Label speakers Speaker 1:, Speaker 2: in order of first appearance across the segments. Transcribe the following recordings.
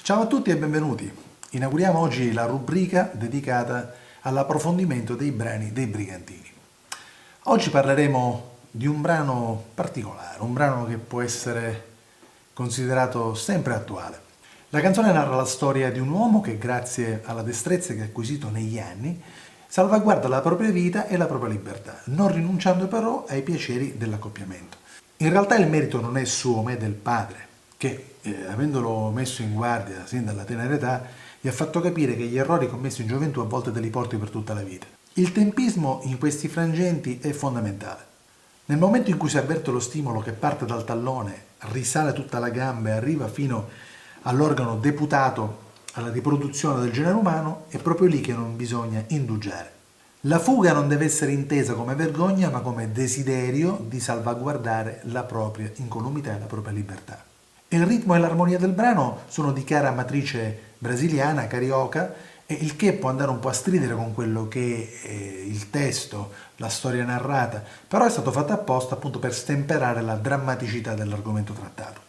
Speaker 1: Ciao a tutti e benvenuti. Inauguriamo oggi la rubrica dedicata all'approfondimento dei brani dei Brigantini. Oggi parleremo di un brano particolare, un brano che può essere considerato sempre attuale. La canzone narra la storia di un uomo che, grazie alla destrezza che ha acquisito negli anni, salvaguarda la propria vita e la propria libertà, non rinunciando però ai piaceri dell'accoppiamento. In realtà il merito non è suo, ma è del padre, che, avendolo messo in guardia sin dalla tenera età, gli ha fatto capire che gli errori commessi in gioventù a volte te li porti per tutta la vita. Il tempismo in questi frangenti è fondamentale. Nel momento in cui si avverte lo stimolo che parte dal tallone, risale tutta la gamba e arriva fino all'organo deputato alla riproduzione del genere umano, è proprio lì che non bisogna indugiare. La fuga non deve essere intesa come vergogna, ma come desiderio di salvaguardare la propria incolumità e la propria libertà. Il ritmo e l'armonia del brano sono di chiara matrice brasiliana, carioca, e il che può andare un po' a stridere con quello che è il testo, la storia narrata, però è stato fatto apposta appunto per stemperare la drammaticità dell'argomento trattato.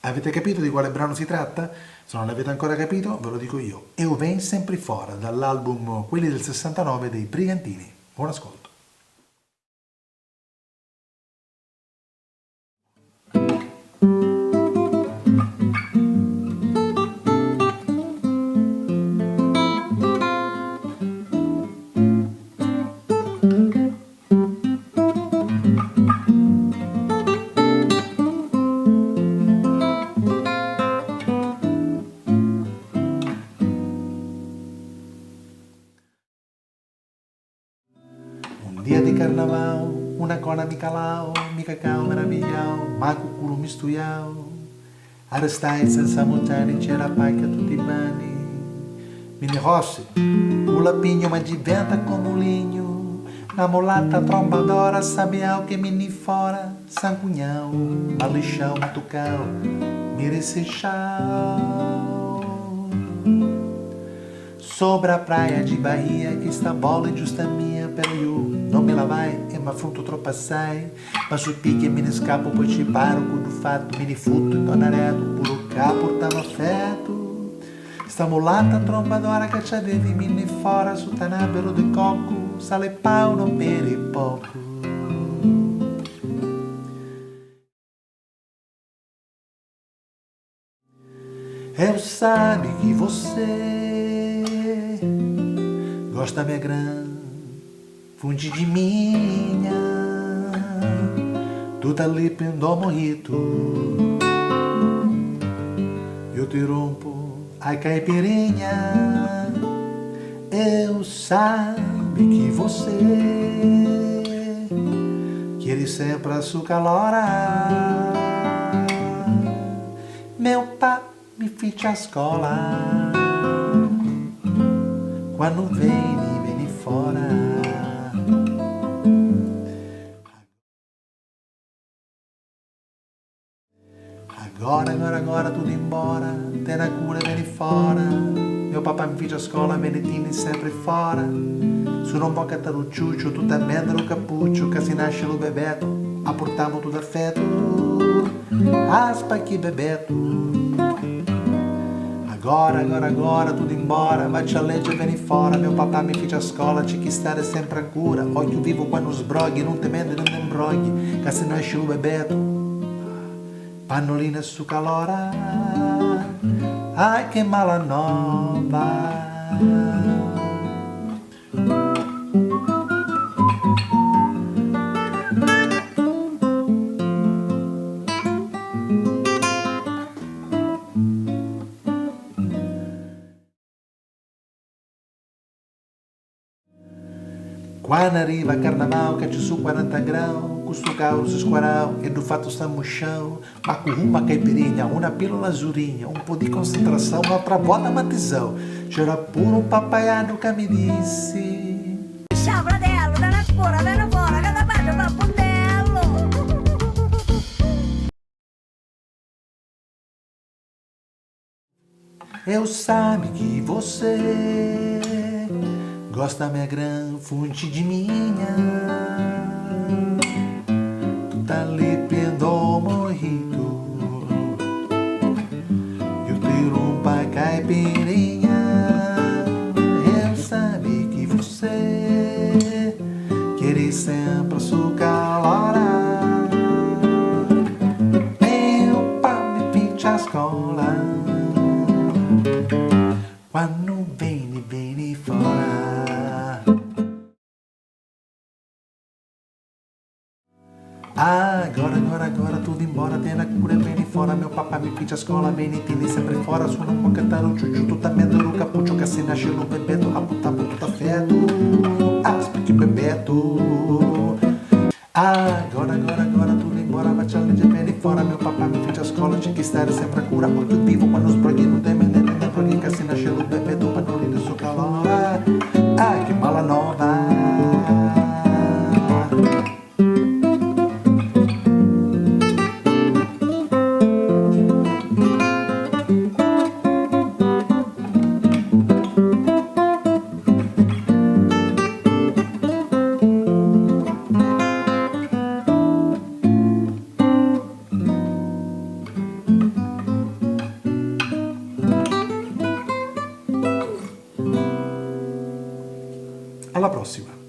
Speaker 1: Avete capito di quale brano si tratta? Se non l'avete ancora capito, ve lo dico io. Eu venho sempre fora, dall'album Quelli del 69 dei Brigantini. Buon ascolto. Un dia de carnaval, una cona mi calau, mi cacau meravigliau, maco culo mistuiau. Arestai senza montare c'era paica tutti i bani. Mini rossi, o lapinho ma diventa come um linho. Na molata trombadora, sabiau que mini fora, sangunhau, malichão, matucau, mirecechau. Sobre a praia de Bahia, que está bola e justa minha, pero eu não me la vai, é ma fruto tropassai, mas o pique me escapo, pois te paro, do fato, mini futo, tonaredo, puro cá, portava afeto. Sta mulata trombadora che c'avevi mini fora, su tanabero de coco, sale pau, non peri poco. Eu sabe que você gosta minha grã, funde de minha, tu tá ali pendó morrito, eu te rompo a caipirinha. Eu sabe que você quer sempre açúcar lora, meu pai mi fica a scola, quando veni fora. Agora tudo embora, te na cura veni fora. Meu papà mi fica a scola, venetini sempre fora. Su non può cattare o ciuccio, tu também o cappuccio, che si nasce lo bebeto, apportamo tutto affetto. Aspa que bebeto. Agora, tudo embora, bate a legge e veni fora. Meu papà mi fica a scola, c'è chi stare sempre a cura. Occhio vivo quando sbroghi, non temendo non imbroghi, che se non esce lo bebeto, pannolina su calora. Ai che mala nova. Quando arriva carnaval, que su 40 graus, custo carro se esquarau, e do fato está no chão, ma com uma caipirinha, uma pílula azurinha, um pó de concentração, outra bota matizão, c'era puro um papaiado que me disse:
Speaker 2: Ciao fratello, dalla scuola, vieni fuori, che da parte fa puntello.
Speaker 1: eu sabe que você gosta minha gran fonte de minha, tu tá ali pendo morrito, eu tiro um paca agora tu embora, tena cura, vieni fora, meu papà mi fica a scola, vieni, tieni sempre fora, sono un po' cantaro, giù, tutta merda, no capuccio, che se nasce lo bebeto, a puta, tutto feto, spicchi bebeto. Agora tu embora, vai a legge, vieni fora, meu papà mi fica a scola, c'è che stare sempre a cura, molto vivo, quando sbroghi, non teme, ne broghi, che se nasce lo bebeto, panolino su calora, che mala nova. Alla prossima!